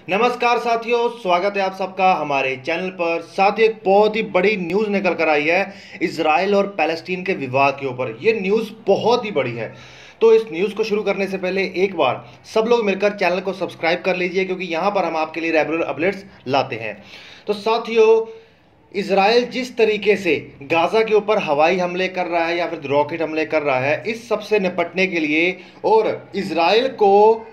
नमस्कार साथियों, स्वागत है आप सबका हमारे चैनल पर। साथियों, एक बहुत ही बड़ी न्यूज़ निकल कर आई है इजराइल और पैलेस्टीन के विवाद के ऊपर। ये न्यूज़ बहुत ही बड़ी है। तो इस न्यूज़ को शुरू करने से पहले एक बार सब लोग मिलकर चैनल को सब्सक्राइब कर लीजिए, क्योंकि यहाँ पर हम आपके लिए रेगुलर अपडेट्स लाते हैं। तो साथियों, इजराइल जिस तरीके से गाजा के ऊपर हवाई हमले कर रहा है या फिर रॉकेट हमले कर रहा है, इस सब से निपटने के लिए और इजराइल को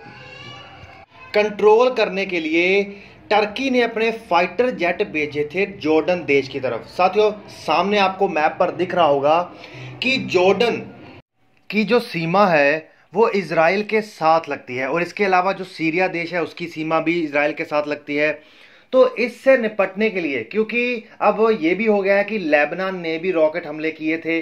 कंट्रोल करने के लिए टर्की ने अपने फाइटर जेट भेजे थे जॉर्डन देश की तरफ। साथियों, सामने आपको मैप पर दिख रहा होगा कि जॉर्डन की जो सीमा है वो इजराइल के साथ लगती है, और इसके अलावा जो सीरिया देश है उसकी सीमा भी इजराइल के साथ लगती है। तो इससे निपटने के लिए, क्योंकि अब ये भी हो गया है कि लेबनान ने भी रॉकेट हमले किए थे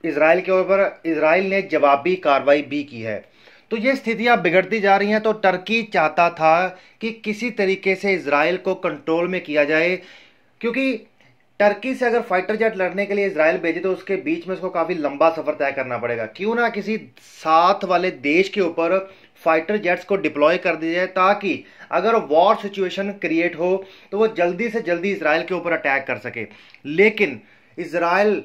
इजराइल के ऊपर, इजराइल ने जवाबी कार्रवाई भी की है। तो ये स्थितियां बिगड़ती जा रही हैं। तो टर्की चाहता था कि किसी तरीके से इजराइल को कंट्रोल में किया जाए, क्योंकि टर्की से अगर फाइटर जेट लड़ने के लिए इजराइल भेजे तो उसके बीच में उसको काफी लंबा सफर तय करना पड़ेगा। क्यों ना किसी साथ वाले देश के ऊपर फाइटर जेट्स को डिप्लॉय कर दिया जाए, ताकि अगर वॉर सिचुएशन क्रिएट हो तो वो जल्दी से जल्दी इजराइल के ऊपर अटैक कर सके। लेकिन इजराइल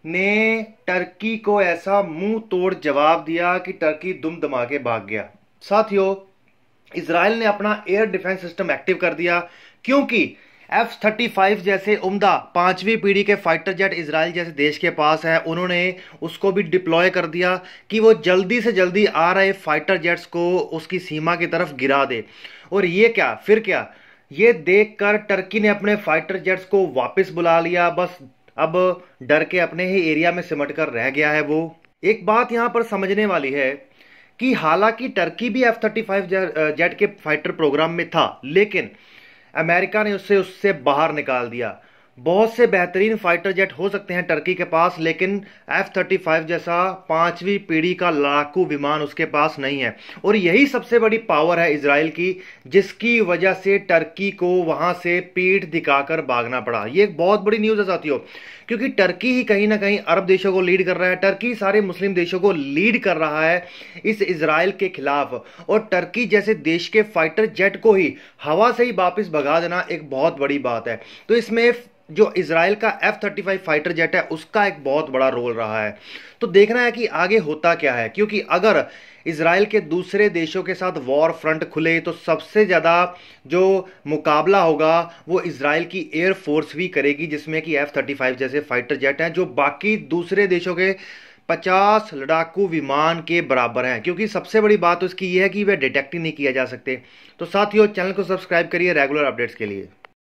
ने टर्की को ऐसा मुंह तोड़ जवाब दिया कि टर्की दुम दमा के भाग गया। साथियों, इजराइल ने अपना एयर डिफेंस सिस्टम एक्टिव कर दिया, क्योंकि F-35 जैसे उम्दा 5वीं पीढ़ी के फाइटर जेट इजराइल जैसे देश के पास है। उन्होंने उसको भी डिप्लॉय कर दिया कि वो जल्दी से जल्दी आ रहे फाइटर जेट्स को उसकी सीमा की तरफ गिरा दे। और ये क्या, फिर क्या, ये देखकर टर्की ने अपने फाइटर जेट्स को वापस बुला लिया। बस अब डर के अपने ही एरिया में सिमट कर रह गया है वो। एक बात यहां पर समझने वाली है कि हालांकि टर्की भी F-35 जेट के फाइटर प्रोग्राम में था, लेकिन अमेरिका ने उससे बाहर निकाल दिया। बहुत से बेहतरीन फाइटर जेट हो सकते हैं टर्की के पास, लेकिन F-35 जैसा 5वीं पीढ़ी का लड़ाकू विमान उसके पास नहीं है। और यही सबसे बड़ी पावर है इजराइल की, जिसकी वजह से टर्की को वहां से पीठ दिखाकर भागना पड़ा। ये एक बहुत बड़ी न्यूज़ है साथियों, क्योंकि टर्की ही कहीं ना कहीं अरब देशों को लीड कर रहा है। टर्की सारे मुस्लिम देशों को लीड कर रहा है इस इजराइल के खिलाफ। और टर्की जैसे देश के फाइटर जेट को ही हवा से ही वापस भगा देना एक बहुत बड़ी बात है। तो इसमें जो इजराइल का F-35 फाइटर जेट है उसका एक बहुत बड़ा रोल रहा है। तो देखना है कि आगे होता क्या है, क्योंकि अगर इजराइल के दूसरे देशों के साथ वॉर फ्रंट खुले तो सबसे ज्यादा जो मुकाबला होगा वो इजराइल की एयर फोर्स भी करेगी, जिसमें कि F-35 जैसे फाइटर जेट हैं जो बाकी दूसरे देशों के 50 लड़ाकू विमान के बराबर हैं। क्योंकि सबसे बड़ी बात उसकी यह है कि वे डिटेक्ट ही नहीं किया जा सकते। तो साथियों, चैनल को सब्सक्राइब करिए रेगुलर अपडेट्स के लिए।